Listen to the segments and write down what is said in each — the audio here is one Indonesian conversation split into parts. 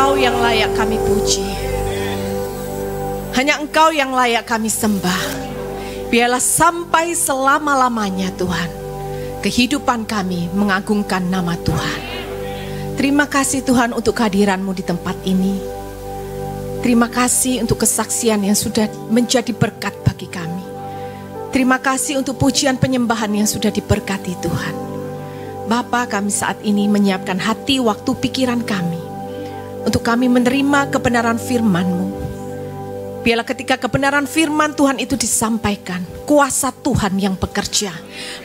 Engkau yang layak kami puji. Hanya Engkau yang layak kami sembah. Biarlah sampai selama-lamanya Tuhan, kehidupan kami mengagungkan nama Tuhan. Terima kasih Tuhan untuk kehadiran-Mu di tempat ini. Terima kasih untuk kesaksian yang sudah menjadi berkat bagi kami. Terima kasih untuk pujian penyembahan yang sudah diberkati Tuhan. Bapa, kami saat ini menyiapkan hati, waktu, pikiran kami untuk kami menerima kebenaran firman-Mu. Biarlah ketika kebenaran firman Tuhan itu disampaikan, kuasa Tuhan yang bekerja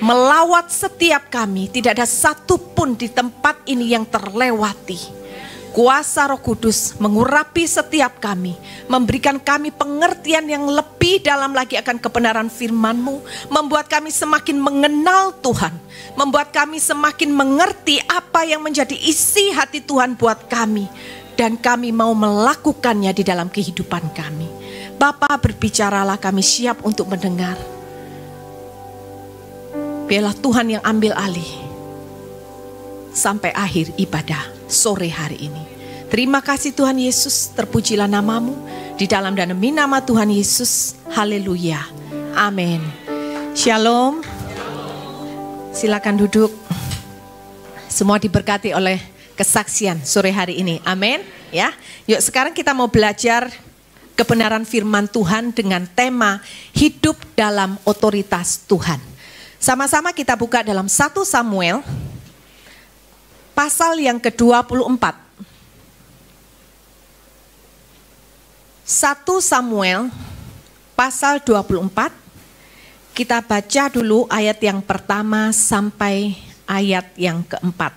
melawat setiap kami. Tidak ada satu pun di tempat ini yang terlewati. Kuasa Roh Kudus mengurapi setiap kami, memberikan kami pengertian yang lebih dalam lagi akan kebenaran firman-Mu, membuat kami semakin mengenal Tuhan, membuat kami semakin mengerti apa yang menjadi isi hati Tuhan buat kami, dan kami mau melakukannya di dalam kehidupan kami. Bapa, berbicaralah, kami siap untuk mendengar. Biarlah Tuhan yang ambil alih sampai akhir ibadah sore hari ini. Terima kasih Tuhan Yesus, terpujilah nama-Mu di dalam dan demi nama Tuhan Yesus. Haleluya. Amin. Shalom. Silakan duduk. Semua diberkati oleh kesaksian sore hari ini. Amin. Ya. Yuk sekarang kita mau belajar kebenaran firman Tuhan dengan tema hidup dalam otoritas Tuhan. Sama-sama kita buka dalam 1 Samuel pasal yang ke-24. 1 Samuel pasal 24. Kita baca dulu ayat yang pertama sampai ayat yang keempat.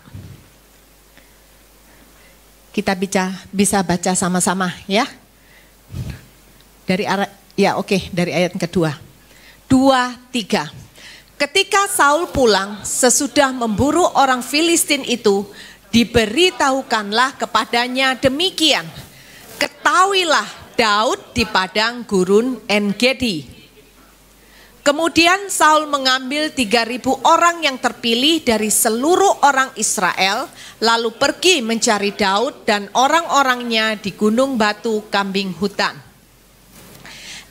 Kita bisa baca sama-sama ya. Dari ayat kedua. 2, 3. Ketika Saul pulang sesudah memburu orang Filistin itu, diberitahukanlah kepadanya demikian. Ketahuilah Daud di padang gurun En-Gedi. Kemudian Saul mengambil 3.000 orang yang terpilih dari seluruh orang Israel, lalu pergi mencari Daud dan orang-orangnya di gunung batu kambing hutan.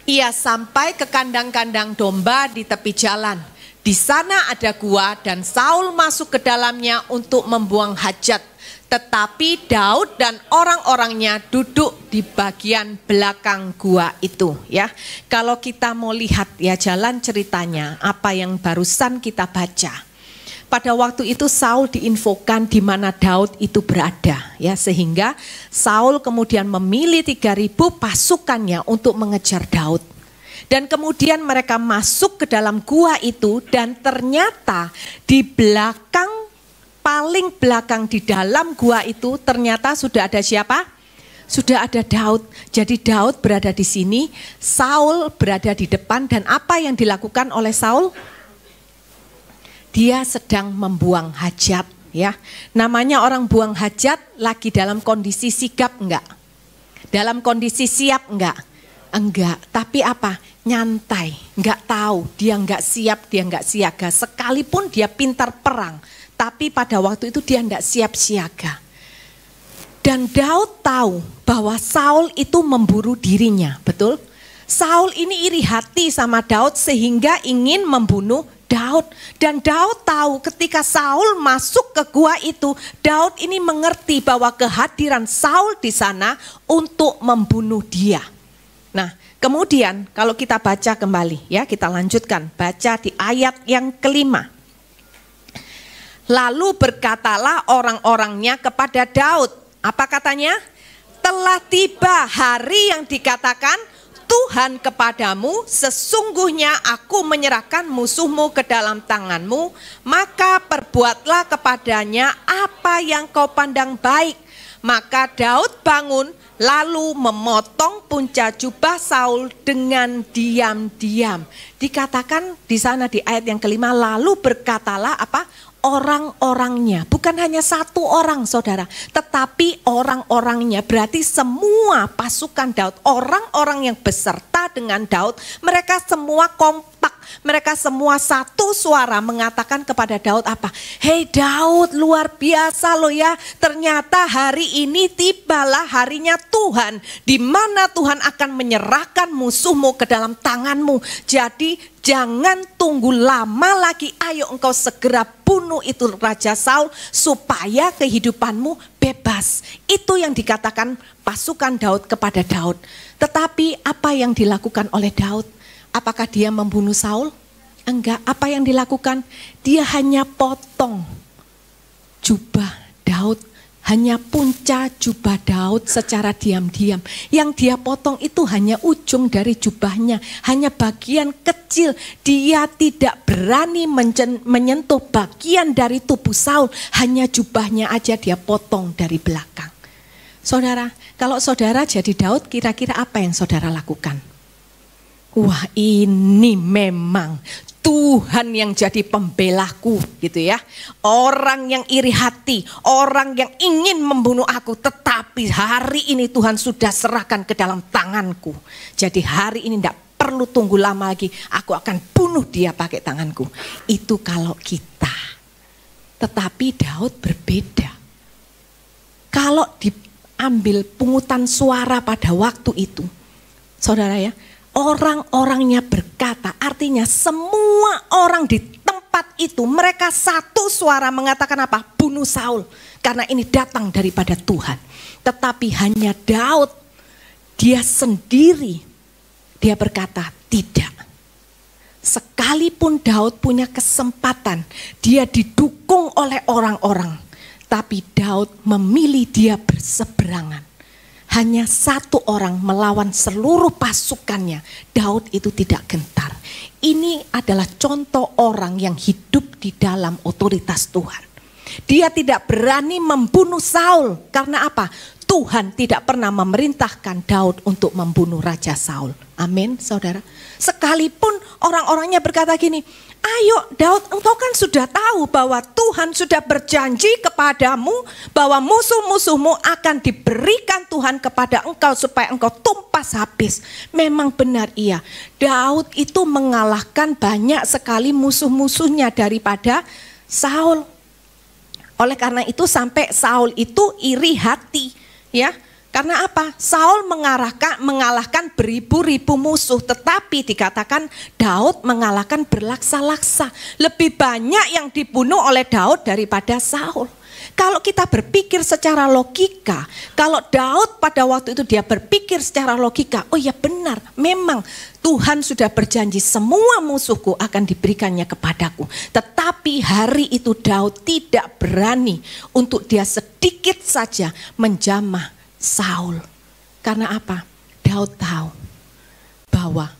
Ia sampai ke kandang-kandang domba di tepi jalan. Di sana ada gua dan Saul masuk ke dalamnya untuk membuang hajat. Tetapi Daud dan orang-orangnya duduk di bagian belakang gua itu. Ya, kalau kita mau lihat ya jalan ceritanya, apa yang barusan kita baca. Pada waktu itu Saul diinfokan di mana Daud itu berada, ya, sehingga Saul kemudian memilih 3.000 pasukannya untuk mengejar Daud. Dan kemudian mereka masuk ke dalam gua itu dan ternyata di belakang, paling belakang di dalam gua itu ternyata sudah ada siapa? Sudah ada Daud. Jadi Daud berada di sini, Saul berada di depan, dan apa yang dilakukan oleh Saul? Dia sedang membuang hajat, ya. Namanya orang buang hajat lagi dalam kondisi sigap enggak? Dalam kondisi siap enggak? Enggak, tapi apa? Nyantai, enggak tahu, dia enggak siap, dia enggak siaga. Sekalipun dia pintar perang, tapi pada waktu itu dia enggak siap siaga. Dan Daud tahu bahwa Saul itu memburu dirinya, betul? Saul ini iri hati sama Daud sehingga ingin membunuh Daud. Dan Daud tahu ketika Saul masuk ke gua itu, Daud ini mengerti bahwa kehadiran Saul di sana untuk membunuh dia. Nah, kemudian kalau kita baca kembali ya, kita lanjutkan baca di ayat yang kelima. Lalu berkatalah orang-orangnya kepada Daud, apa katanya? Telah tiba hari yang dikatakan Tuhan kepadamu, sesungguhnya aku menyerahkan musuhmu ke dalam tanganmu, maka perbuatlah kepadanya apa yang kau pandang baik. Maka Daud bangun lalu memotong punca jubah Saul dengan diam-diam. Dikatakan di sana di ayat yang kelima, lalu berkatalah apa? Orang-orangnya, bukan hanya satu orang saudara, tetapi orang-orangnya, berarti semua pasukan Daud, orang-orang yang beserta dengan Daud, mereka semua kompak Mereka semua satu suara mengatakan kepada Daud apa? Hei Daud, luar biasa loh ya. Ternyata hari ini tibalah harinya Tuhan, di mana Tuhan akan menyerahkan musuhmu ke dalam tanganmu. Jadi jangan tunggu lama lagi, ayo engkau segera bunuh itu Raja Saul supaya kehidupanmu bebas. Itu yang dikatakan pasukan Daud kepada Daud. Tetapi apa yang dilakukan oleh Daud? Apakah dia membunuh Saul? Enggak. Apa yang dilakukan? Dia hanya potong jubah Daud, hanya punca jubah Daud secara diam-diam. Yang dia potong itu hanya ujung dari jubahnya, hanya bagian kecil. Dia tidak berani menyentuh bagian dari tubuh Saul, hanya jubahnya aja dia potong dari belakang. Saudara, kalau saudara jadi Daud, kira-kira apa yang saudara lakukan? Wah, ini memang Tuhan yang jadi pembelaku gitu ya. Orang yang iri hati, orang yang ingin membunuh aku, tetapi hari ini Tuhan sudah serahkan ke dalam tanganku. Jadi hari ini tidak perlu tunggu lama lagi, aku akan bunuh dia pakai tanganku. Itu kalau kita. Tetapi Daud berbeda. Kalau diambil pungutan suara pada waktu itu, saudara ya, orang-orangnya berkata, artinya semua orang di tempat itu mereka satu suara mengatakan apa? Bunuh Saul, karena ini datang daripada Tuhan. Tetapi hanya Daud, dia sendiri, dia berkata tidak. Sekalipun Daud punya kesempatan, dia didukung oleh orang-orang, tapi Daud memilih dia berseberangan. Hanya satu orang melawan seluruh pasukannya. Daud itu tidak gentar. Ini adalah contoh orang yang hidup di dalam otoritas Tuhan. Dia tidak berani membunuh Saul. Karena apa? Tuhan tidak pernah memerintahkan Daud untuk membunuh Raja Saul. Amin, saudara. Sekalipun orang-orangnya berkata gini, ayo Daud, engkau kan sudah tahu bahwa Tuhan sudah berjanji kepadamu bahwa musuh-musuhmu akan diberikan Tuhan kepada engkau supaya engkau tumpas habis. Memang benar iya, Daud itu mengalahkan banyak sekali musuh-musuhnya daripada Saul. Oleh karena itu sampai Saul itu iri hati ya. Karena apa? Saul mengalahkan beribu-ribu musuh, tetapi dikatakan Daud mengalahkan berlaksa-laksa. Lebih banyak yang dibunuh oleh Daud daripada Saul. Kalau kita berpikir secara logika, kalau Daud pada waktu itu dia berpikir secara logika, oh ya benar, memang Tuhan sudah berjanji semua musuhku akan diberikannya kepadaku. Tetapi hari itu Daud tidak berani untuk dia sedikit saja menjamah Saul. Karena apa? Daud tahu bahwa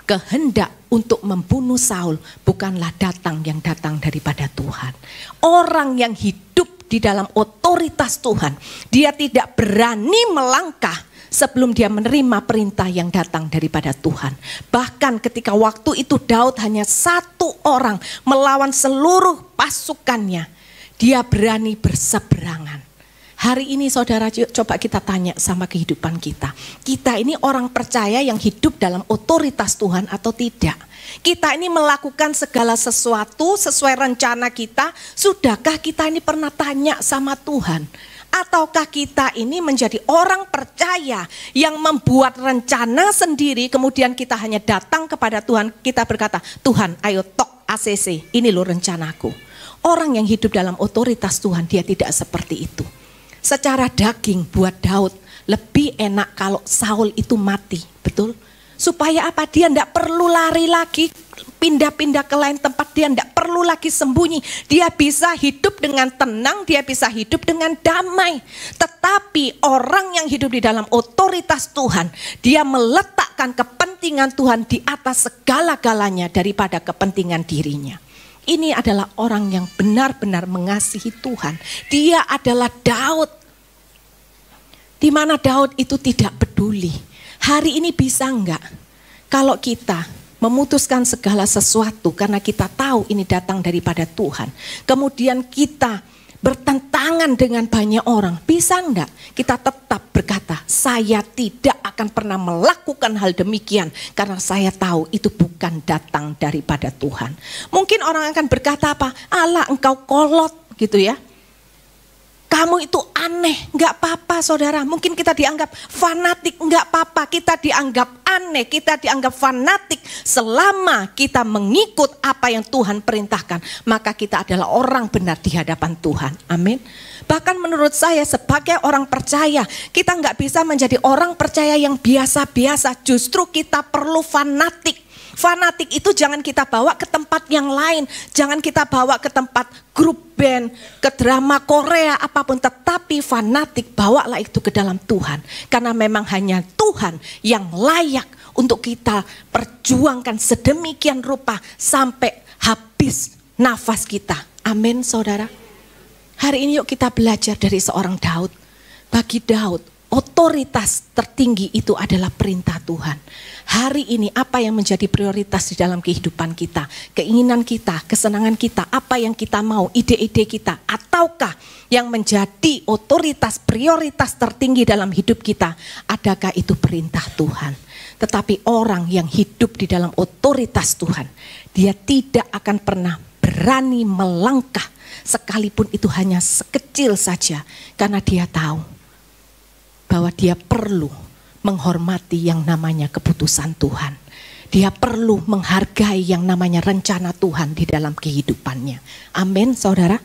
kehendak untuk membunuh Saul bukanlah datang daripada Tuhan. Orang yang hidup di dalam otoritas Tuhan, dia tidak berani melangkah sebelum dia menerima perintah yang datang daripada Tuhan. Bahkan ketika waktu itu Daud hanya satu orang melawan seluruh pasukannya, dia berani berseberangan. Hari ini saudara, coba kita tanya sama kehidupan kita. Kita ini orang percaya yang hidup dalam otoritas Tuhan atau tidak? Kita ini melakukan segala sesuatu sesuai rencana kita. Sudahkah kita ini pernah tanya sama Tuhan? Ataukah kita ini menjadi orang percaya yang membuat rencana sendiri, kemudian kita hanya datang kepada Tuhan, kita berkata, Tuhan ayo tok ACC, ini loh rencanaku. Orang yang hidup dalam otoritas Tuhan, dia tidak seperti itu. Secara daging buat Daud lebih enak kalau Saul itu mati, betul? Supaya apa? Dia tidak perlu lari lagi, pindah-pindah ke lain tempat, dia tidak perlu lagi sembunyi. Dia bisa hidup dengan tenang, dia bisa hidup dengan damai. Tetapi orang yang hidup di dalam otoritas Tuhan, dia meletakkan kepentingan Tuhan di atas segala-galanya daripada kepentingan dirinya. Ini adalah orang yang benar-benar mengasihi Tuhan. Dia adalah Daud. Di mana Daud itu tidak peduli. Hari ini bisa enggak kalau kita memutuskan segala sesuatu karena kita tahu ini datang daripada Tuhan. Kemudian kita bertentangan dengan banyak orang. Bisa enggak kita tetap berkata, saya tidak akan pernah melakukan hal demikian karena saya tahu itu bukan datang daripada Tuhan. Mungkin orang akan berkata apa? Allah, engkau kolot gitu ya. Kamu itu aneh, enggak apa-apa saudara. Mungkin kita dianggap fanatik, enggak apa-apa. Kita dianggap aneh, kita dianggap fanatik. Selama kita mengikut apa yang Tuhan perintahkan, maka kita adalah orang benar di hadapan Tuhan. Amin. Bahkan menurut saya sebagai orang percaya, kita enggak bisa menjadi orang percaya yang biasa-biasa. Justru kita perlu fanatik. Fanatik itu jangan kita bawa ke tempat yang lain. Jangan kita bawa ke tempat grup band, ke drama Korea, apapun. Tetapi fanatik bawalah itu ke dalam Tuhan. Karena memang hanya Tuhan yang layak untuk kita perjuangkan sedemikian rupa sampai habis nafas kita. Amin saudara. Hari ini yuk kita belajar dari seorang Daud. Bagi Daud, otoritas tertinggi itu adalah perintah Tuhan. Hari ini apa yang menjadi prioritas di dalam kehidupan kita? Keinginan kita, kesenangan kita, apa yang kita mau, ide-ide kita. Ataukah yang menjadi otoritas, prioritas tertinggi dalam hidup kita? Adakah itu perintah Tuhan? Tetapi orang yang hidup di dalam otoritas Tuhan, dia tidak akan pernah berani melangkah sekalipun itu hanya sekecil saja. Karena dia tahu bahwa dia perlu menghormati yang namanya keputusan Tuhan. Dia perlu menghargai yang namanya rencana Tuhan di dalam kehidupannya. Amin saudara.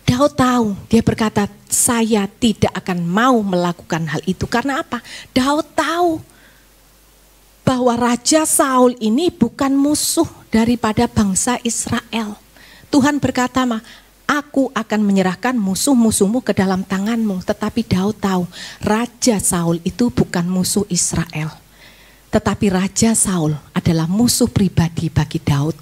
Daud tahu, dia berkata, saya tidak akan mau melakukan hal itu. Karena apa? Daud tahu bahwa Raja Saul ini bukan musuh daripada bangsa Israel. Tuhan berkata, aku akan menyerahkan musuh-musuhmu ke dalam tanganmu. Tetapi Daud tahu Raja Saul itu bukan musuh Israel. Tetapi Raja Saul adalah musuh pribadi bagi Daud.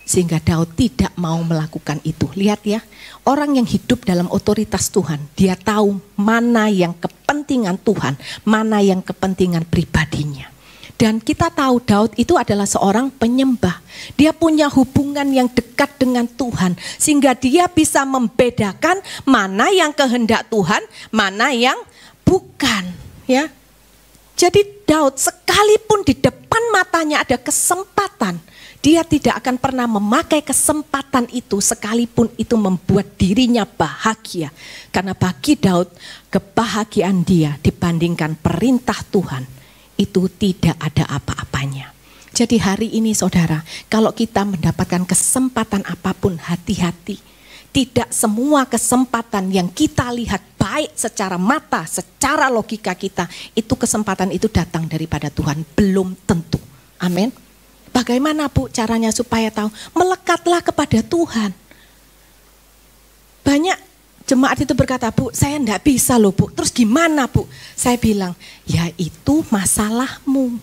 Sehingga Daud tidak mau melakukan itu. Lihat ya, orang yang hidup dalam otoritas Tuhan, dia tahu mana yang kepentingan Tuhan, mana yang kepentingan pribadinya. Dan kita tahu Daud itu adalah seorang penyembah. Dia punya hubungan yang dekat dengan Tuhan. Sehingga dia bisa membedakan mana yang kehendak Tuhan, mana yang bukan. Ya. Jadi Daud sekalipun di depan matanya ada kesempatan, dia tidak akan pernah memakai kesempatan itu sekalipun itu membuat dirinya bahagia. Karena bagi Daud kebahagiaan dia dibandingkan perintah Tuhan, itu tidak ada apa-apanya. Jadi hari ini saudara, kalau kita mendapatkan kesempatan apapun, hati-hati. Tidak semua kesempatan yang kita lihat baik secara mata, secara logika kita, itu kesempatan itu datang daripada Tuhan. Belum tentu. Amin. Bagaimana Bu caranya supaya tahu? Melekatlah kepada Tuhan. Banyak jemaat itu berkata, Bu, saya enggak bisa loh Bu. Terus gimana Bu? Saya bilang, ya itu masalahmu.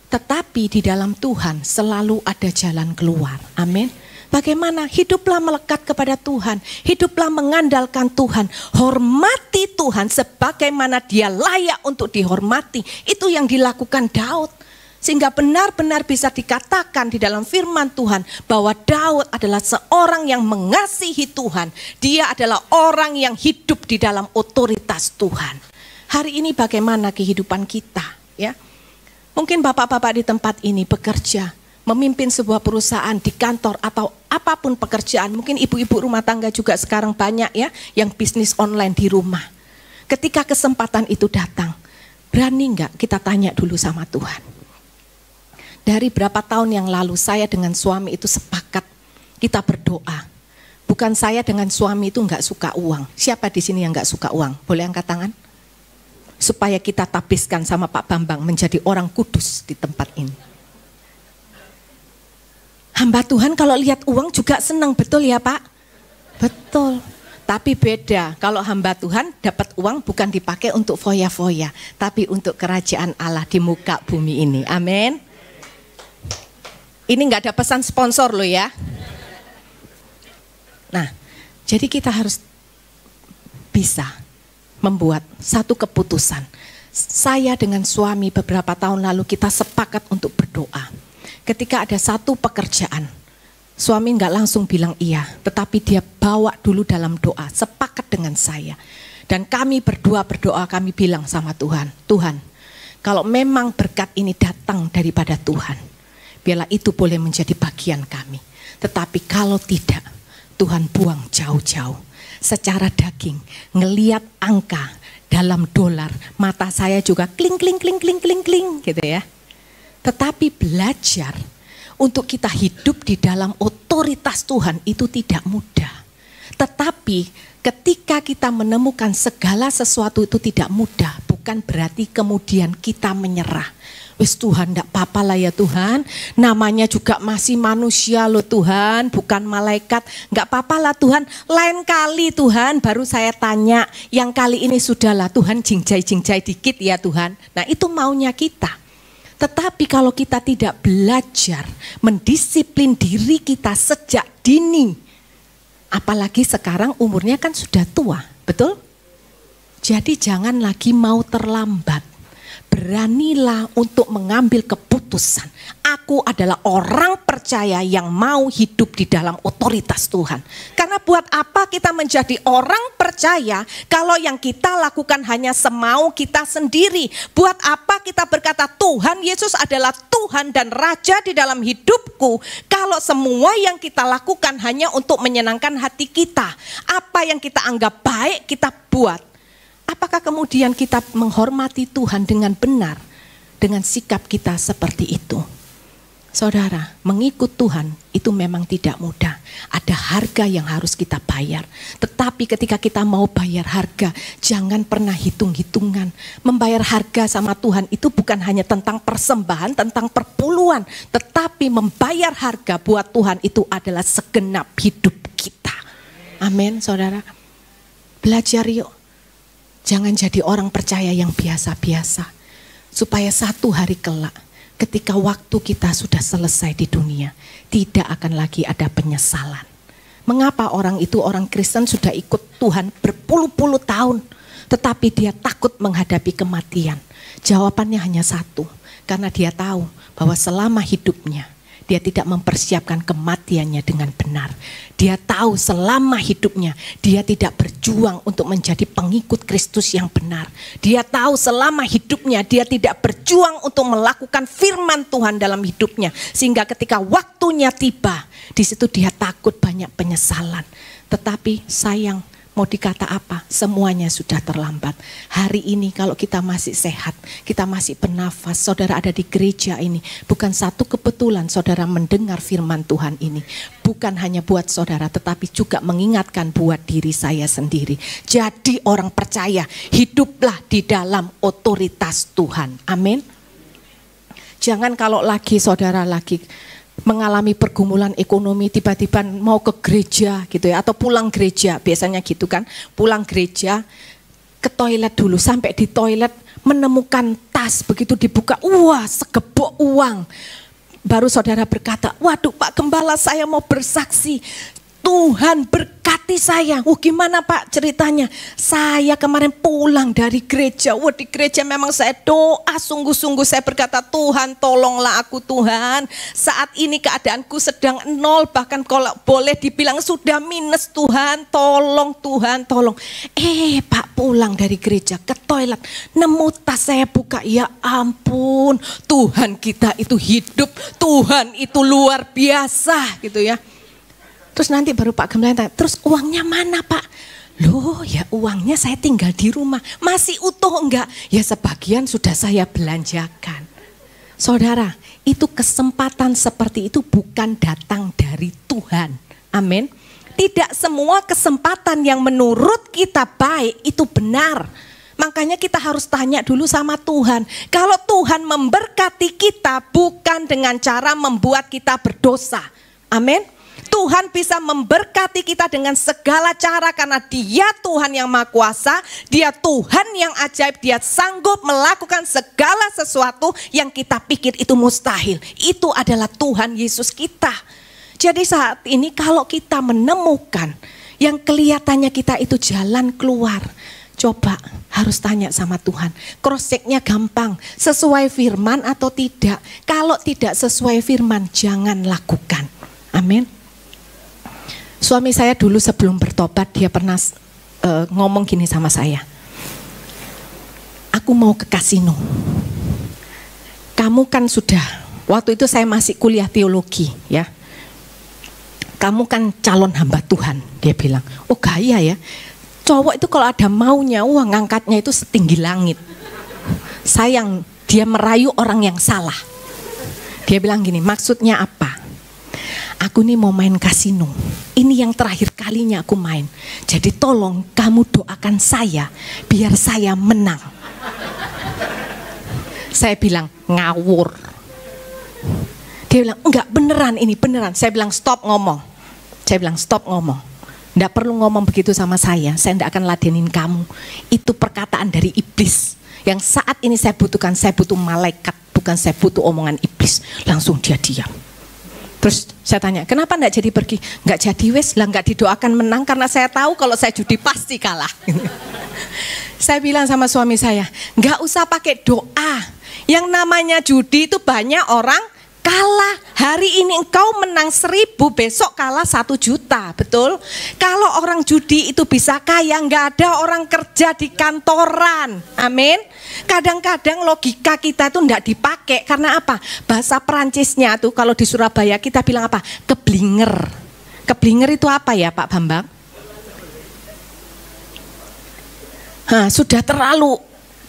Tetapi di dalam Tuhan selalu ada jalan keluar. Amin. Bagaimana? Hiduplah melekat kepada Tuhan. Hiduplah mengandalkan Tuhan. Hormati Tuhan sebagaimana dia layak untuk dihormati. Itu yang dilakukan Daud. Sehingga benar-benar bisa dikatakan di dalam firman Tuhan bahwa Daud adalah seorang yang mengasihi Tuhan. Dia adalah orang yang hidup di dalam otoritas Tuhan. Hari ini bagaimana kehidupan kita? Ya, mungkin bapak-bapak di tempat ini bekerja, memimpin sebuah perusahaan di kantor atau apapun pekerjaan. Mungkin ibu-ibu rumah tangga juga sekarang banyak ya yang bisnis online di rumah. Ketika kesempatan itu datang, berani enggak kita tanya dulu sama Tuhan? Dari berapa tahun yang lalu saya dengan suami itu sepakat kita berdoa. Bukan saya dengan suami itu enggak suka uang. Siapa di sini yang enggak suka uang? Boleh angkat tangan? Supaya kita tabiskan sama Pak Bambang menjadi orang kudus di tempat ini. Hamba Tuhan kalau lihat uang juga senang, betul ya Pak? Betul. Tapi beda, kalau hamba Tuhan dapat uang bukan dipakai untuk foya-foya, tapi untuk kerajaan Allah di muka bumi ini. Amin. Ini nggak ada pesan sponsor loh ya. Nah, jadi kita harus bisa membuat satu keputusan. Saya dengan suami beberapa tahun lalu kita sepakat untuk berdoa. Ketika ada satu pekerjaan, suami nggak langsung bilang iya, tetapi dia bawa dulu dalam doa, sepakat dengan saya. Dan kami berdoa, kami bilang sama Tuhan, Tuhan, kalau memang berkat ini datang daripada Tuhan, biarlah itu boleh menjadi bagian kami. Tetapi kalau tidak, Tuhan buang jauh-jauh. Secara daging, ngeliat angka dalam dolar, mata saya juga kling kling kling kling kling kling gitu ya. Tetapi belajar untuk kita hidup di dalam otoritas Tuhan itu tidak mudah. Tetapi ketika kita menemukan segala sesuatu itu tidak mudah, bukan berarti kemudian kita menyerah. Wis Tuhan, enggak apa-apa lah ya Tuhan, namanya juga masih manusia loh Tuhan, bukan malaikat. Enggak apa-apa lah Tuhan, lain kali Tuhan baru saya tanya, yang kali ini sudahlah Tuhan, jingjai-jingjai dikit ya Tuhan. Nah itu maunya kita. Tetapi kalau kita tidak belajar mendisiplin diri kita sejak dini, apalagi sekarang umurnya kan sudah tua, betul? Jadi jangan lagi mau terlambat. Beranilah untuk mengambil keputusan. Aku adalah orang percaya yang mau hidup di dalam otoritas Tuhan. Karena buat apa kita menjadi orang percaya kalau yang kita lakukan hanya semau kita sendiri? Buat apa kita berkata Tuhan Yesus adalah Tuhan dan Raja di dalam hidupku kalau semua yang kita lakukan hanya untuk menyenangkan hati kita? Apa yang kita anggap baik kita buat. Apakah kemudian kita menghormati Tuhan dengan benar dengan sikap kita seperti itu? Saudara, mengikut Tuhan itu memang tidak mudah. Ada harga yang harus kita bayar. Tetapi ketika kita mau bayar harga, jangan pernah hitung-hitungan. Membayar harga sama Tuhan itu bukan hanya tentang persembahan, tentang perpuluhan. Tetapi membayar harga buat Tuhan itu adalah segenap hidup kita. Amin, saudara. Belajar yuk. Jangan jadi orang percaya yang biasa-biasa. Supaya satu hari kelak, ketika waktu kita sudah selesai di dunia, tidak akan lagi ada penyesalan. Mengapa orang itu, orang Kristen sudah ikut Tuhan berpuluh-puluh tahun, tetapi dia takut menghadapi kematian? Jawabannya hanya satu, karena dia tahu bahwa selama hidupnya, dia tidak mempersiapkan kematiannya dengan benar. Dia tahu selama hidupnya dia tidak berjuang untuk menjadi pengikut Kristus yang benar. Dia tahu selama hidupnya dia tidak berjuang untuk melakukan firman Tuhan dalam hidupnya. Sehingga ketika waktunya tiba, di situ dia takut banyak penyesalan. Tetapi sayang, mau dikata apa? Semuanya sudah terlambat. Hari ini kalau kita masih sehat, kita masih bernafas, saudara ada di gereja ini, bukan satu kebetulan saudara mendengar firman Tuhan ini. Bukan hanya buat saudara, tetapi juga mengingatkan buat diri saya sendiri. Jadi orang percaya, hiduplah di dalam otoritas Tuhan. Amin. Jangan kalau lagi saudara lagi mengalami pergumulan ekonomi, tiba-tiba mau ke gereja gitu ya, atau pulang gereja, biasanya gitu kan, pulang gereja ke toilet dulu, sampai di toilet menemukan tas, begitu dibuka, wah segebok uang. Baru saudara berkata, waduh Pak Gembala, saya mau bersaksi, Tuhan berkati saya. Gimana Pak ceritanya? Saya kemarin pulang dari gereja. Di gereja memang saya doa sungguh-sungguh. Saya berkata, Tuhan tolonglah aku Tuhan. Saat ini keadaanku sedang nol. Bahkan kalau boleh dibilang sudah minus Tuhan. Tolong Tuhan, tolong. Pak pulang dari gereja ke toilet. Nemu tas saya buka. Ya ampun, Tuhan kita itu hidup. Tuhan itu luar biasa gitu ya. Terus nanti baru Pak Gembala tanya, terus uangnya mana Pak? Loh ya uangnya saya tinggal di rumah, masih utuh enggak? Ya sebagian sudah saya belanjakan. Saudara, itu kesempatan seperti itu bukan datang dari Tuhan. Amin. Tidak semua kesempatan yang menurut kita baik itu benar. Makanya kita harus tanya dulu sama Tuhan. Kalau Tuhan memberkati kita bukan dengan cara membuat kita berdosa. Amin. Tuhan bisa memberkati kita dengan segala cara karena Dia Tuhan yang Maha Kuasa, Dia Tuhan yang ajaib, Dia sanggup melakukan segala sesuatu yang kita pikir itu mustahil. Itu adalah Tuhan Yesus kita. Jadi saat ini kalau kita menemukan yang kelihatannya kita itu jalan keluar, coba harus tanya sama Tuhan. Cross check-nya gampang, sesuai firman atau tidak. Kalau tidak sesuai firman, jangan lakukan. Amin. Suami saya dulu sebelum bertobat dia pernah ngomong gini sama saya, aku mau ke kasino. Kamu kan sudah, waktu itu saya masih kuliah teologi ya. Kamu kan calon hamba Tuhan, dia bilang. Oh gaya ya, cowok itu kalau ada maunya, wah ngangkatnya itu setinggi langit. Sayang, dia merayu orang yang salah. Dia bilang gini, maksudnya apa? Aku nih mau main kasino. Ini yang terakhir kalinya aku main. Jadi tolong kamu doakan saya biar saya menang. Saya bilang ngawur. Dia bilang enggak, beneran ini beneran. Saya bilang stop ngomong. Enggak perlu ngomong begitu sama saya enggak akan ladenin kamu. Itu perkataan dari iblis. Yang saat ini saya butuhkan, saya butuh malaikat, bukan saya butuh omongan iblis. Langsung dia diam. Terus saya tanya, kenapa enggak jadi pergi? Enggak jadi wes, lah enggak didoakan menang karena saya tahu kalau saya judi pasti kalah. Saya bilang sama suami saya, enggak usah pakai doa. Yang namanya judi itu banyak orang kalah. Hari ini engkau menang 1.000, besok kalah 1 juta, betul? Kalau orang judi itu bisa kaya, enggak ada orang kerja di kantoran. Amin. Kadang-kadang logika kita itu enggak dipakai, karena apa? Bahasa Perancisnya tuh kalau di Surabaya kita bilang apa? Keblinger. Keblinger itu apa ya Pak Bambang? Sudah terlalu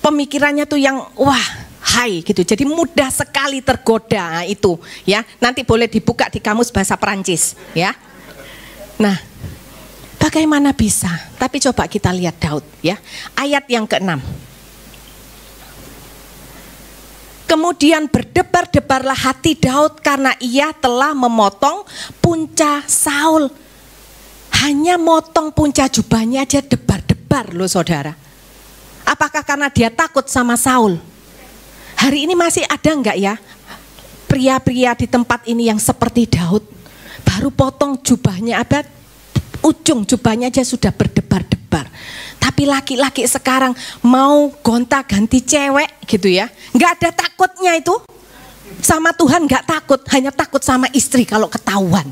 pemikirannya tuh yang wah hai gitu, jadi mudah sekali tergoda itu ya. Nanti boleh dibuka di kamus bahasa Perancis ya. Nah, bagaimana bisa? Tapi coba kita lihat Daud ya, ayat yang ke-6. Kemudian berdebar-debarlah hati Daud karena ia telah memotong punca Saul. Hanya motong punca jubahnya aja debar-debar loh saudara. Apakah karena dia takut sama Saul? Hari ini masih ada enggak ya pria-pria di tempat ini yang seperti Daud, baru potong jubahnya, ada ujung jubahnya aja sudah berdebar-debar. Tapi laki-laki sekarang mau gonta-ganti cewek gitu ya, enggak ada takutnya itu. Sama Tuhan enggak takut, hanya takut sama istri kalau ketahuan.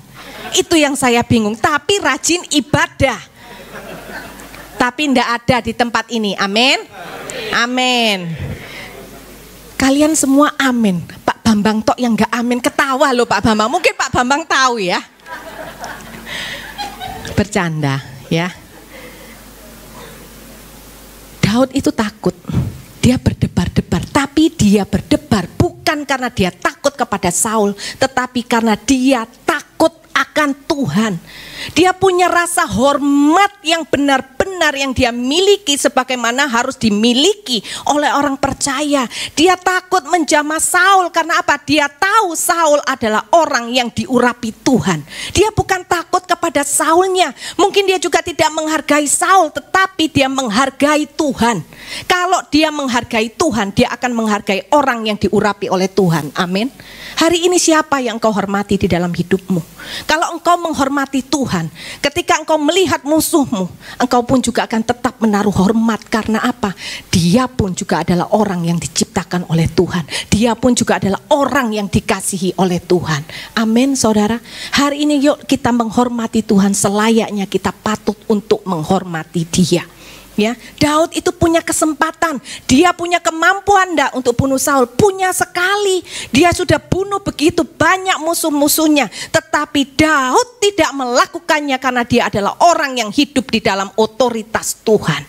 Itu yang saya bingung, tapi rajin ibadah. Tapi enggak ada di tempat ini, amin. Amin. Kalian semua amin. Pak Bambang tok yang enggak amin, ketawa loh Pak Bambang. Mungkin Pak Bambang tahu ya. Bercanda ya. Daud itu takut. Dia berdebar-debar, tapi dia berdebar bukan karena dia takut kepada Saul, tetapi karena dia takut akan Tuhan. Dia punya rasa hormat yang benar-benar yang dia miliki sebagaimana harus dimiliki oleh orang percaya. Dia takut menjamah Saul karena apa? Dia tahu Saul adalah orang yang diurapi Tuhan. Dia bukan takut kepada Saulnya. Mungkin dia juga tidak menghargai Saul, tetapi dia menghargai Tuhan. Kalau dia menghargai Tuhan, dia akan menghargai orang yang diurapi oleh Tuhan. Amin. Hari ini siapa yang engkau hormati di dalam hidupmu? Kalau engkau menghormati Tuhan, ketika engkau melihat musuhmu, engkau pun juga akan tetap menaruh hormat. Karena apa? Dia pun juga adalah orang yang diciptakan oleh Tuhan. Dia pun juga adalah orang yang dikasihi oleh Tuhan. Amin saudara. Hari ini yuk kita menghormati Tuhan selayaknya kita patut untuk menghormati Dia. Ya, Daud itu punya kesempatan, dia punya kemampuan enggak untuk bunuh Saul? Punya sekali. Dia sudah bunuh begitu banyak musuh-musuhnya, tetapi Daud tidak melakukannya karena dia adalah orang yang hidup di dalam otoritas Tuhan.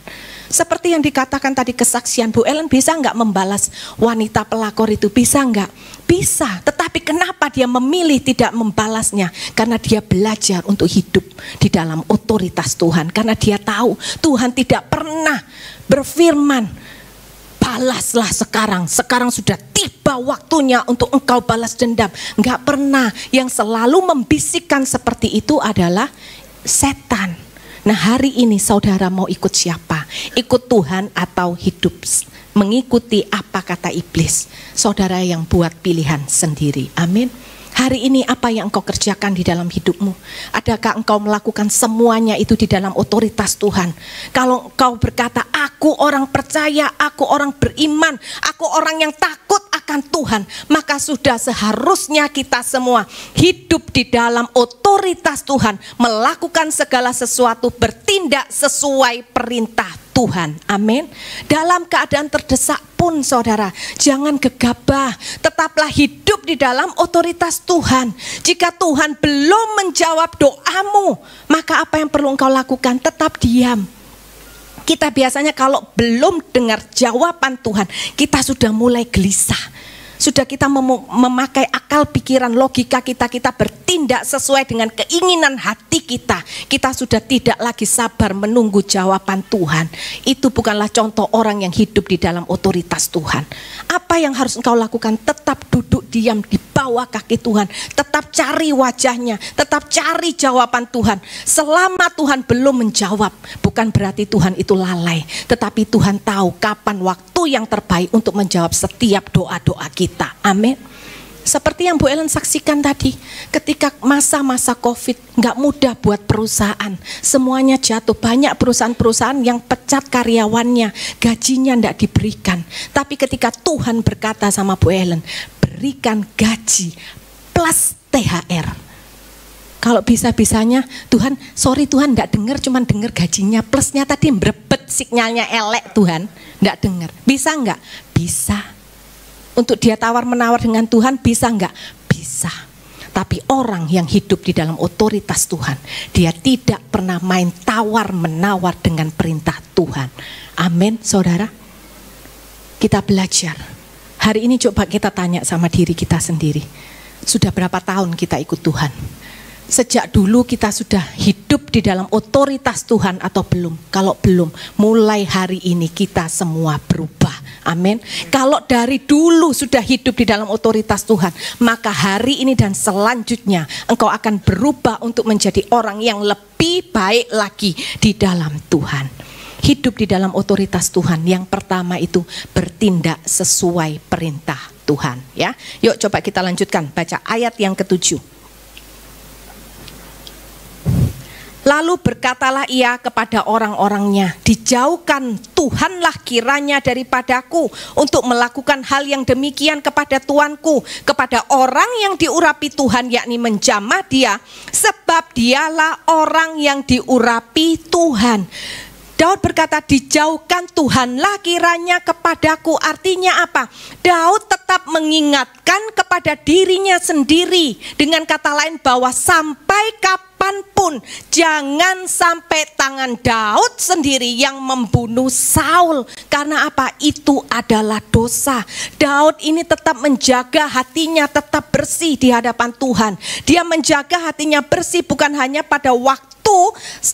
Seperti yang dikatakan tadi kesaksian Bu Ellen, bisa enggak membalas wanita pelakor itu? Bisa enggak? Bisa, tetapi kenapa dia memilih tidak membalasnya? Karena dia belajar untuk hidup di dalam otoritas Tuhan. Karena dia tahu Tuhan tidak pernah berfirman, balaslah sekarang. Sekarang sudah tiba waktunya untuk engkau balas dendam. Enggak pernah. Yang selalu membisikkan seperti itu adalah setan. Nah hari ini saudara mau ikut siapa? Ikut Tuhan atau hidup mengikuti apa kata iblis? Saudara yang buat pilihan sendiri. Amin. Hari ini apa yang engkau kerjakan di dalam hidupmu? Adakah engkau melakukan semuanya itu di dalam otoritas Tuhan? Kalau engkau berkata, aku orang percaya, aku orang beriman, aku orang yang takut akan Tuhan, maka sudah seharusnya kita semua hidup di dalam otoritas Tuhan, melakukan segala sesuatu, bertindak sesuai perintah Tuhan. Amin. Dalam keadaan terdesak pun saudara, jangan gegabah, tetaplah hidup di dalam otoritas Tuhan. Jika Tuhan belum menjawab doamu, maka apa yang perlu engkau lakukan? Tetap diam. Kita biasanya kalau belum dengar jawaban Tuhan, kita sudah mulai gelisah. Sudah kita memakai akal pikiran, logika kita bertindak sesuai dengan keinginan hati kita. Kita sudah tidak lagi sabar menunggu jawaban Tuhan. Itu bukanlah contoh orang yang hidup di dalam otoritas Tuhan. Apa yang harus engkau lakukan? Tetap duduk diam di bawah kaki Tuhan. Tetap cari wajahnya, tetap cari jawaban Tuhan. Selama Tuhan belum menjawab, bukan berarti Tuhan itu lalai. Tetapi Tuhan tahu kapan waktu yang terbaik untuk menjawab setiap doa-doa kita. Amin. Seperti yang Bu Ellen saksikan tadi, ketika masa-masa COVID, nggak mudah buat perusahaan, semuanya jatuh. Banyak perusahaan-perusahaan yang pecat karyawannya, gajinya nggak diberikan. Tapi ketika Tuhan berkata sama Bu Ellen, berikan gaji plus THR. Kalau bisa-bisanya Tuhan, sorry Tuhan nggak dengar, cuman dengar gajinya plusnya tadi berebet, sinyalnya elek Tuhan, nggak dengar. Bisa nggak? Bisa. Untuk dia tawar-menawar dengan Tuhan, bisa enggak? Bisa. Tapi orang yang hidup di dalam otoritas Tuhan, dia tidak pernah main tawar-menawar dengan perintah Tuhan. Amin, saudara. Kita belajar. Hari ini coba kita tanya sama diri kita sendiri. Sudah berapa tahun kita ikut Tuhan? Sejak dulu kita sudah hidup di dalam otoritas Tuhan atau belum? Kalau belum, mulai hari ini kita semua berubah. Amin. Kalau dari dulu sudah hidup di dalam otoritas Tuhan, maka hari ini dan selanjutnya engkau akan berubah untuk menjadi orang yang lebih baik lagi di dalam Tuhan. Hidup di dalam otoritas Tuhan, yang pertama itu bertindak sesuai perintah Tuhan. Ya, yuk coba kita lanjutkan baca ayat yang ke-7. Lalu berkatalah ia kepada orang-orangnya, dijauhkan Tuhanlah kiranya daripadaku untuk melakukan hal yang demikian kepada tuanku, kepada orang yang diurapi Tuhan, yakni menjamah dia, sebab dialah orang yang diurapi Tuhan. Daud berkata, dijauhkan Tuhanlah kiranya kepadaku. Artinya apa? Daud tetap mengingatkan kepada dirinya sendiri, dengan kata lain bahwa sampai kapanpun jangan sampai tangan Daud sendiri yang membunuh Saul. Karena apa? Itu adalah dosa. Daud ini tetap menjaga hatinya tetap bersih di hadapan Tuhan. Dia menjaga hatinya bersih bukan hanya pada waktu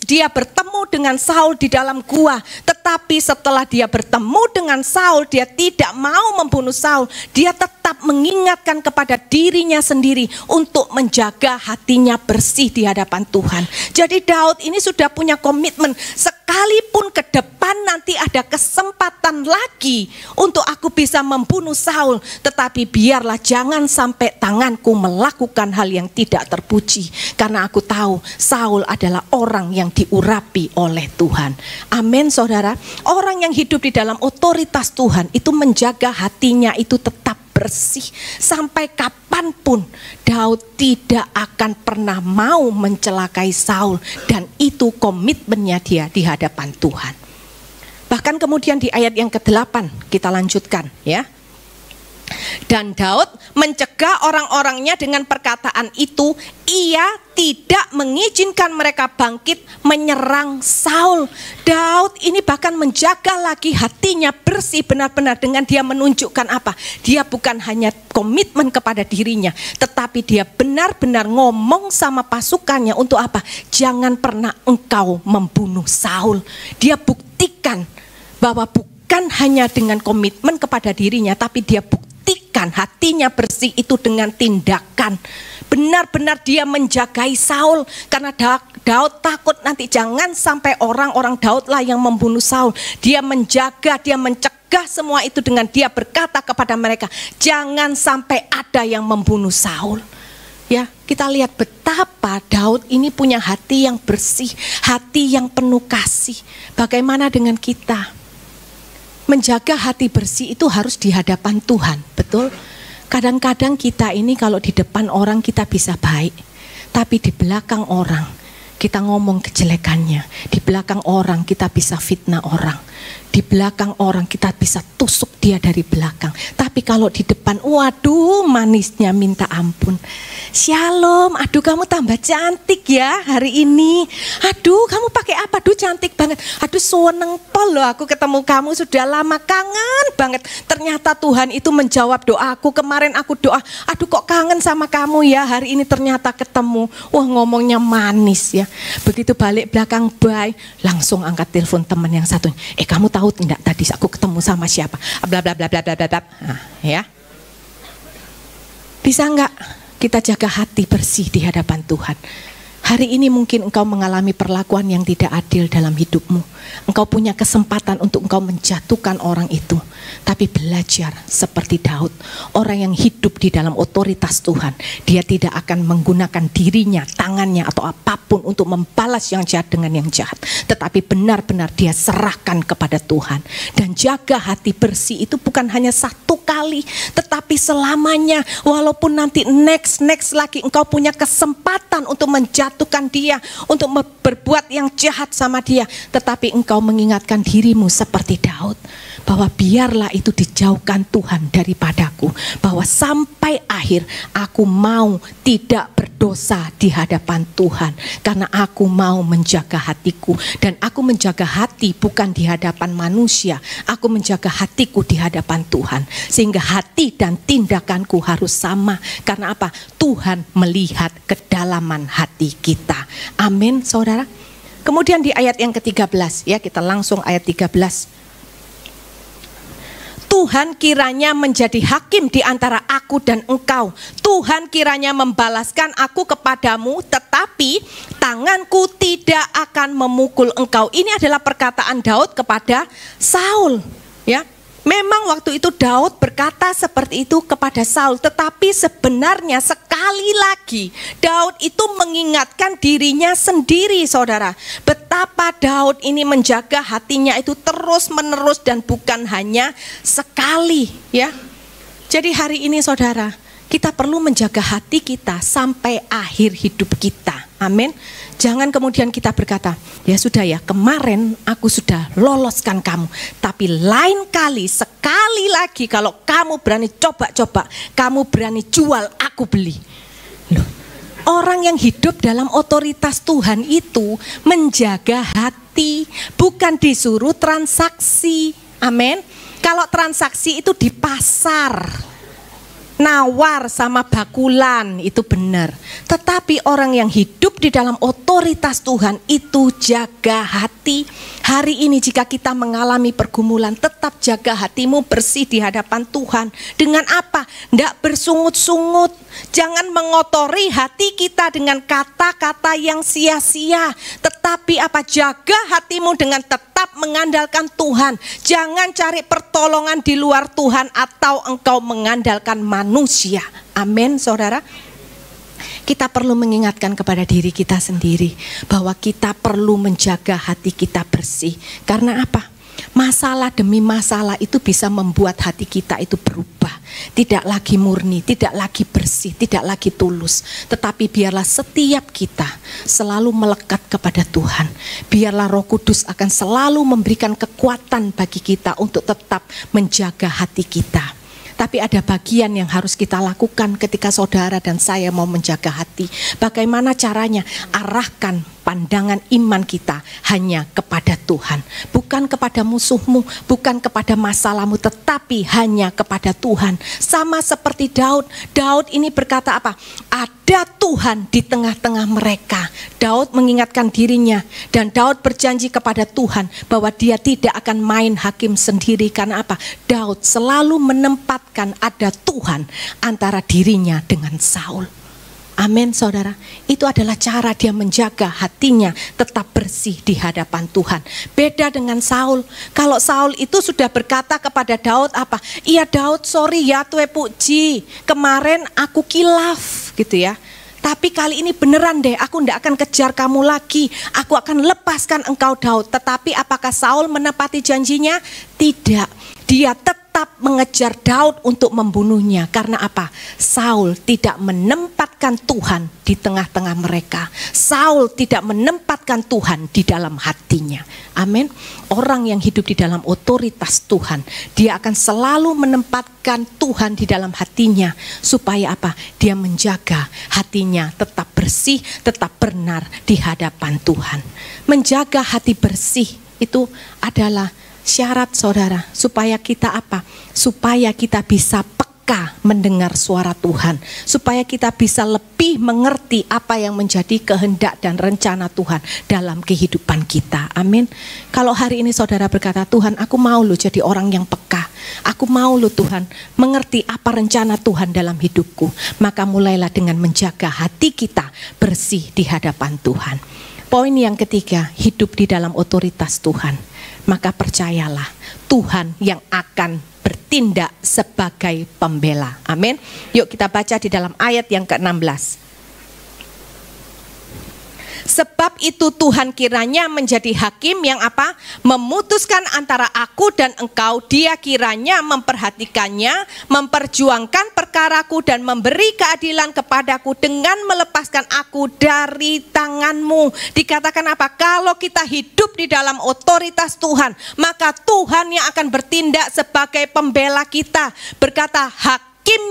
dia bertemu dengan Saul di dalam gua, tetapi setelah dia bertemu dengan Saul, dia tidak mau membunuh Saul. Dia tetap mengingatkan kepada dirinya sendiri untuk menjaga hatinya bersih di hadapan Tuhan. Jadi Daud ini sudah punya komitmen, sekalipun ke depan nanti ada kesempatan lagi untuk aku bisa membunuh Saul, tetapi biarlah jangan sampai tanganku melakukan hal yang tidak terpuji, karena aku tahu Saul adalah orang yang diurapi oleh Tuhan. Amin, saudara. Orang yang hidup di dalam otoritas Tuhan itu menjaga hatinya itu tetap bersih. Sampai kapanpun Daud tidak akan pernah mau mencelakai Saul, dan itu komitmennya dia di hadapan Tuhan. Bahkan kemudian di ayat yang ke-8 kita lanjutkan ya. Dan Daud mencegah orang-orangnya dengan perkataan itu, ia tidak mengizinkan mereka bangkit menyerang Saul. Daud ini bahkan menjaga lagi hatinya bersih benar-benar dengan dia menunjukkan apa? Dia bukan hanya komitmen kepada dirinya, tetapi dia benar-benar ngomong sama pasukannya untuk apa? Jangan pernah engkau membunuh Saul. Dia buktikan bahwa bukan hanya dengan komitmen kepada dirinya, tapi dia buktikan hatinya bersih itu dengan tindakan. Benar-benar dia menjagai Saul, karena Daud takut nanti jangan sampai orang-orang Daud lah yang membunuh Saul. Dia menjaga, dia mencegah semua itu dengan dia berkata kepada mereka, jangan sampai ada yang membunuh Saul. Ya, kita lihat betapa Daud ini punya hati yang bersih, hati yang penuh kasih. Bagaimana dengan kita? menjaga hati bersih itu harus di hadapan Tuhan, betul? Kadang-kadang kita ini kalau di depan orang kita bisa baik, tapi di belakang orang kita ngomong kejelekannya. Di belakang orang kita bisa fitnah orang. Di belakang orang kita bisa tusuk dia dari belakang. Tapi kalau di depan, waduh manisnya minta ampun. Shalom, aduh kamu tambah cantik ya hari ini. Aduh kamu pakai apa? Aduh cantik banget. Aduh seneng pol loh aku ketemu kamu, sudah lama kangen banget. Ternyata Tuhan itu menjawab doaku. Kemarin aku doa, aduh kok kangen sama kamu ya, hari ini ternyata ketemu. Wah ngomongnya manis ya. Begitu balik belakang bye, langsung angkat telepon teman yang satunya. Kamu tahu tidak tadi aku ketemu sama siapa? Bla bla bla bla bla bla. Nah, ya. Bisa enggak kita jaga hati bersih di hadapan Tuhan? Hari ini mungkin engkau mengalami perlakuan yang tidak adil dalam hidupmu. Engkau punya kesempatan untuk engkau menjatuhkan orang itu. Tapi belajar seperti Daud, orang yang hidup di dalam otoritas Tuhan. Dia tidak akan menggunakan dirinya, tangannya atau apapun untuk membalas yang jahat dengan yang jahat. Tetapi benar-benar dia serahkan kepada Tuhan. Dan jaga hati bersih itu bukan hanya satu kali, tetapi selamanya. Walaupun nanti next lagi engkau punya kesempatan untuk menjatuhkan dia, untuk berbuat yang jahat sama dia. Tetapi engkau mengingatkan dirimu seperti Daud, bahwa biarlah itu dijauhkan Tuhan daripadaku, bahwa sampai akhir aku mau tidak berdosa di hadapan Tuhan, karena aku mau menjaga hatiku. Dan aku menjaga hati bukan di hadapan manusia, aku menjaga hatiku di hadapan Tuhan, sehingga hati dan tindakanku harus sama. Karena apa? Tuhan melihat kedalaman hati kita. Amin saudara. Kemudian di ayat yang ke-13 ya, kita langsung ayat 13. Tuhan kiranya menjadi hakim di antara aku dan engkau. Tuhan kiranya membalaskan aku kepadamu, tetapi tanganku tidak akan memukul engkau. Ini adalah perkataan Daud kepada Saul, ya. Memang waktu itu Daud berkata seperti itu kepada Saul, tetapi sebenarnya sekali lagi Daud itu mengingatkan dirinya sendiri, saudara. Betapa Daud ini menjaga hatinya itu terus menerus dan bukan hanya sekali, ya. Jadi hari ini saudara, kita perlu menjaga hati kita sampai akhir hidup kita. Amin. Jangan kemudian kita berkata, ya sudah ya, kemarin aku sudah loloskan kamu, tapi lain kali, sekali lagi kalau kamu berani coba-coba, kamu berani jual, aku beli. Loh, orang yang hidup dalam otoritas Tuhan itu menjaga hati, bukan disuruh transaksi. Amin. Kalau transaksi itu di pasar, nawar sama bakulan, itu benar. Tetapi orang yang hidup di dalam otoritas Tuhan itu jaga hati. Hari ini jika kita mengalami pergumulan, tetap jaga hatimu bersih di hadapan Tuhan. Dengan apa? Tidak bersungut-sungut. Jangan mengotori hati kita dengan kata-kata yang sia-sia. Tetapi apa? Jaga hatimu dengan tetap mengandalkan Tuhan. Jangan cari pertolongan di luar Tuhan atau engkau mengandalkan manusia. Amin, saudara. Kita perlu mengingatkan kepada diri kita sendiri bahwa kita perlu menjaga hati kita bersih. Karena apa? Masalah demi masalah itu bisa membuat hati kita itu berubah. Tidak lagi murni, tidak lagi bersih, tidak lagi tulus. Tetapi biarlah setiap kita selalu melekat kepada Tuhan. Biarlah Roh Kudus akan selalu memberikan kekuatan bagi kita untuk tetap menjaga hati kita. Tapi ada bagian yang harus kita lakukan ketika saudara dan saya mau menjaga hati. Bagaimana caranya? Arahkan pandangan iman kita hanya kepada Tuhan. Bukan kepada musuhmu, bukan kepada masalahmu, tetapi hanya kepada Tuhan. Sama seperti Daud. Daud ini berkata apa? Ada Tuhan di tengah-tengah mereka. Daud mengingatkan dirinya dan Daud berjanji kepada Tuhan bahwa dia tidak akan main hakim sendiri. Karena apa? Daud selalu menempatkan ada Tuhan antara dirinya dengan Saul. Amin, saudara. Itu adalah cara dia menjaga hatinya tetap bersih di hadapan Tuhan. Beda dengan Saul. Kalau Saul itu sudah berkata kepada Daud apa? Iya Daud, sorry ya tuwe puji, kemarin aku kilaf gitu ya. Tapi kali ini beneran deh, aku tidak akan kejar kamu lagi. Aku akan lepaskan engkau Daud. Tetapi apakah Saul menepati janjinya? Tidak. dia tetap mengejar Daud untuk membunuhnya. Karena apa? Saul tidak menempatkan Tuhan di tengah-tengah mereka. Saul tidak menempatkan Tuhan di dalam hatinya. Amin. Orang yang hidup di dalam otoritas Tuhan, dia akan selalu menempatkan Tuhan di dalam hatinya. Supaya apa? Dia menjaga hatinya tetap bersih, tetap benar di hadapan Tuhan. Menjaga hati bersih itu adalah syarat, saudara, supaya kita apa? Supaya kita bisa peka mendengar suara Tuhan, supaya kita bisa lebih mengerti apa yang menjadi kehendak dan rencana Tuhan dalam kehidupan kita. Amin. Kalau hari ini saudara berkata, Tuhan, aku mau lo jadi orang yang peka, aku mau lo Tuhan mengerti apa rencana Tuhan dalam hidupku, maka mulailah dengan menjaga hati kita bersih di hadapan Tuhan. Poin yang ketiga, hidup di dalam otoritas Tuhan. Maka percayalah, Tuhan yang akan bertindak sebagai pembela. Amin. Yuk kita baca di dalam ayat yang ke-16. Sebab itu Tuhan kiranya menjadi hakim yang apa? Memutuskan antara aku dan engkau. Dia kiranya memperhatikannya, memperjuangkan perkaraku dan memberi keadilan kepadaku dengan melepaskan aku dari tanganmu. Dikatakan apa? Kalau kita hidup di dalam otoritas Tuhan, maka Tuhan yang akan bertindak sebagai pembela kita. Berkata hakim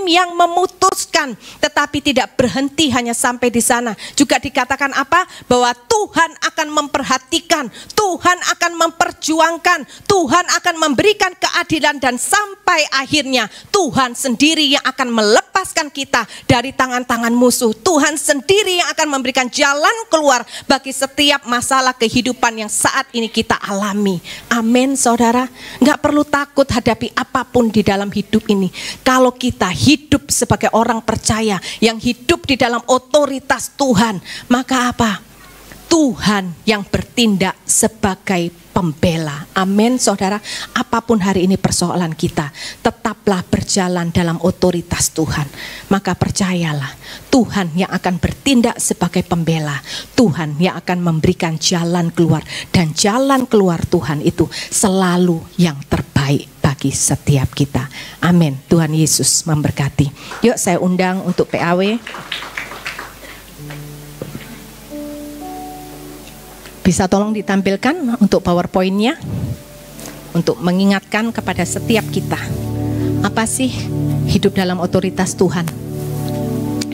yang memutuskan, tetapi tidak berhenti hanya sampai di sana. Juga dikatakan apa? Bahwa Tuhan akan memperhatikan, Tuhan akan memperjuangkan, Tuhan akan memberikan keadilan, dan sampai akhirnya Tuhan sendiri yang akan melepaskan kita dari tangan-tangan musuh. Tuhan sendiri yang akan memberikan jalan keluar bagi setiap masalah kehidupan yang saat ini kita alami. Amin, saudara. Nggak perlu takut hadapi apapun di dalam hidup ini. Kalau kita hidup sebagai orang percaya yang hidup di dalam otoritas Tuhan, maka apa? Tuhan yang bertindak sebagai pembela. Amin, saudara. Apapun hari ini persoalan kita, tetaplah berjalan dalam otoritas Tuhan. Maka percayalah, Tuhan yang akan bertindak sebagai pembela, Tuhan yang akan memberikan jalan keluar, dan jalan keluar Tuhan itu selalu yang terbaik bagi setiap kita. Amin. Tuhan Yesus memberkati. Yuk saya undang untuk PAW. Bisa tolong ditampilkan untuk PowerPoint-nya, untuk mengingatkan kepada setiap kita, apa sih hidup dalam otoritas Tuhan.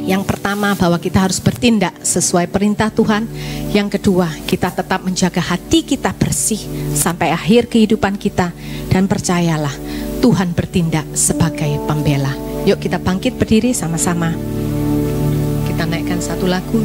Yang pertama, bahwa kita harus bertindak sesuai perintah Tuhan. Yang kedua, kita tetap menjaga hati kita bersih sampai akhir kehidupan kita. Dan percayalah, Tuhan bertindak sebagai pembela. Yuk kita bangkit berdiri sama-sama. Kita naikkan satu lagu.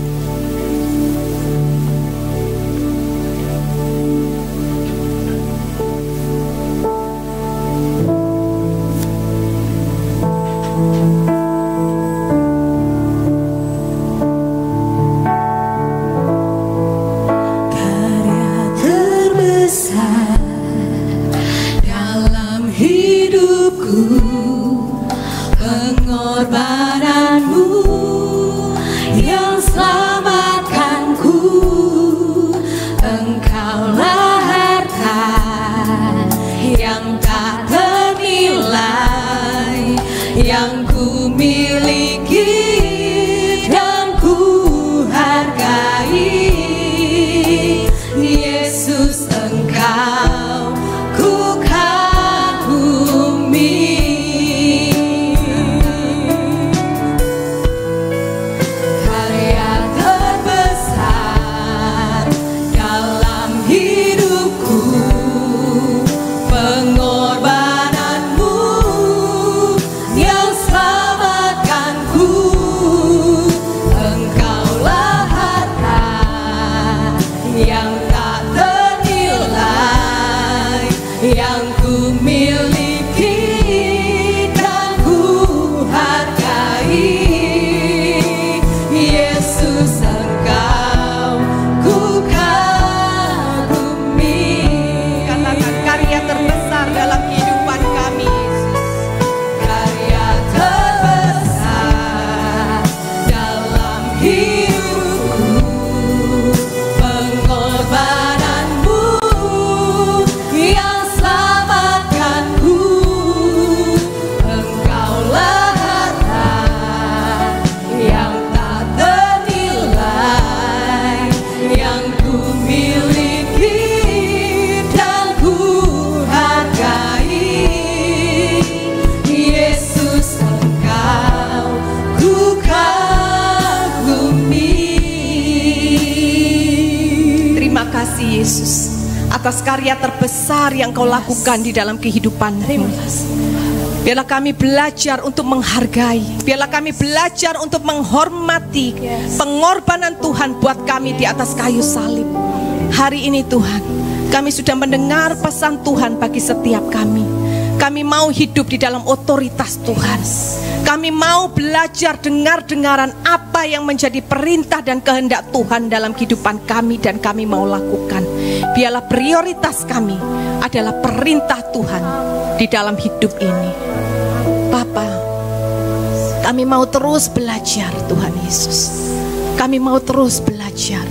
Pengorbananmu yang selamatkanku. atas karya terbesar yang Kau lakukan di dalam kehidupan. Biarlah kami belajar untuk menghargai. Biarlah kami belajar untuk menghormati pengorbanan Tuhan buat kami di atas kayu salib. Hari ini Tuhan, kami sudah mendengar pesan Tuhan bagi setiap kami. Kami mau hidup di dalam otoritas Tuhan. Kami mau belajar dengar-dengaran apa yang menjadi perintah dan kehendak Tuhan dalam kehidupan kami, dan kami mau lakukan. Biarlah prioritas kami adalah perintah Tuhan di dalam hidup ini. Bapa, kami mau terus belajar Tuhan Yesus. Kami mau terus belajar.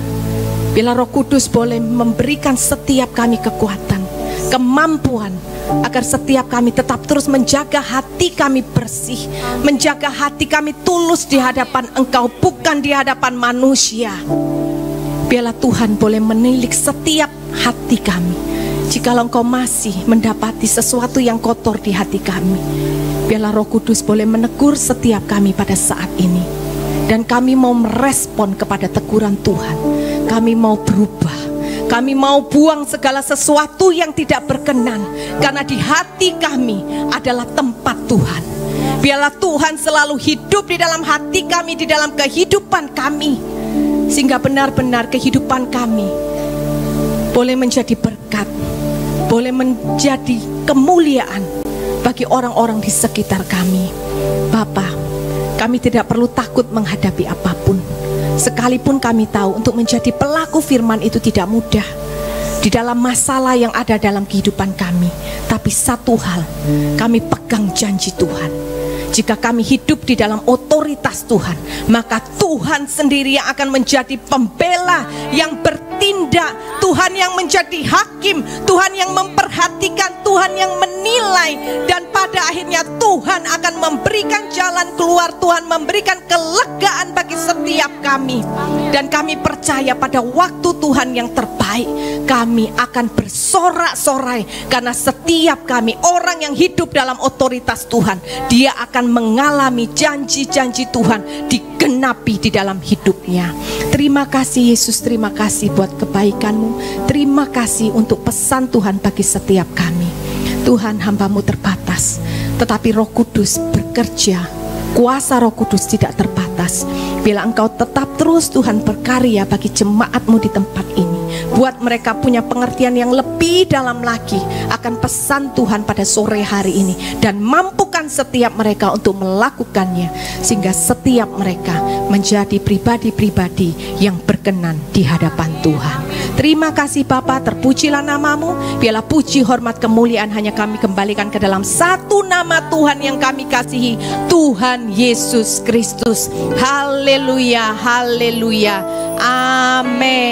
Bila Roh Kudus boleh memberikan setiap kami kekuatan, kemampuan, agar setiap kami tetap terus menjaga hati kami bersih, menjaga hati kami tulus di hadapan Engkau, bukan di hadapan manusia. Biarlah Tuhan boleh menilik setiap hati kami. Jikalau Engkau masih mendapati sesuatu yang kotor di hati kami, biarlah Roh Kudus boleh menegur setiap kami pada saat ini. Dan kami mau merespon kepada teguran Tuhan. Kami mau berubah. Kami mau buang segala sesuatu yang tidak berkenan, karena di hati kami adalah tempat Tuhan. Biarlah Tuhan selalu hidup di dalam hati kami, di dalam kehidupan kami, sehingga benar-benar kehidupan kami boleh menjadi berkat, boleh menjadi kemuliaan bagi orang-orang di sekitar kami. Bapa, kami tidak perlu takut menghadapi apapun. Sekalipun kami tahu untuk menjadi pelaku firman itu tidak mudah di dalam masalah yang ada dalam kehidupan kami. Tapi satu hal, kami pegang janji Tuhan. Jika kami hidup di dalam otoritas Tuhan, maka Tuhan sendiri yang akan menjadi pembela yang bertindak, Tuhan yang menjadi hakim, Tuhan yang memperhatikan, Tuhan yang menilai, dan pada akhirnya Tuhan akan memberikan jalan keluar, Tuhan memberikan kelegaan bagi setiap kami. Dan kami percaya pada waktu Tuhan yang terbaik, kami akan bersorak-sorai, karena setiap kami orang yang hidup dalam otoritas Tuhan, dia akan mengalami janji-janji Tuhan digenapi di dalam hidupnya. Terima kasih Yesus, terima kasih buat kebaikan-Mu. Terima kasih untuk pesan Tuhan bagi setiap kami. Tuhan, hamba-Mu terbatas, tetapi Roh Kudus bekerja. Kuasa Roh Kudus tidak terbatas. Bila Engkau tetap terus Tuhan berkarya bagi jemaat-Mu di tempat ini, buat mereka punya pengertian yang lebih dalam lagi akan pesan Tuhan pada sore hari ini, dan mampukan setiap mereka untuk melakukannya, sehingga setiap mereka menjadi pribadi-pribadi yang berkenan di hadapan Tuhan. Terima kasih Bapa, terpujilah nama-Mu. Biarlah puji, hormat, kemuliaan hanya kami kembalikan ke dalam satu nama Tuhan yang kami kasihi, Tuhan Yesus Kristus. Haleluya, haleluya, amin.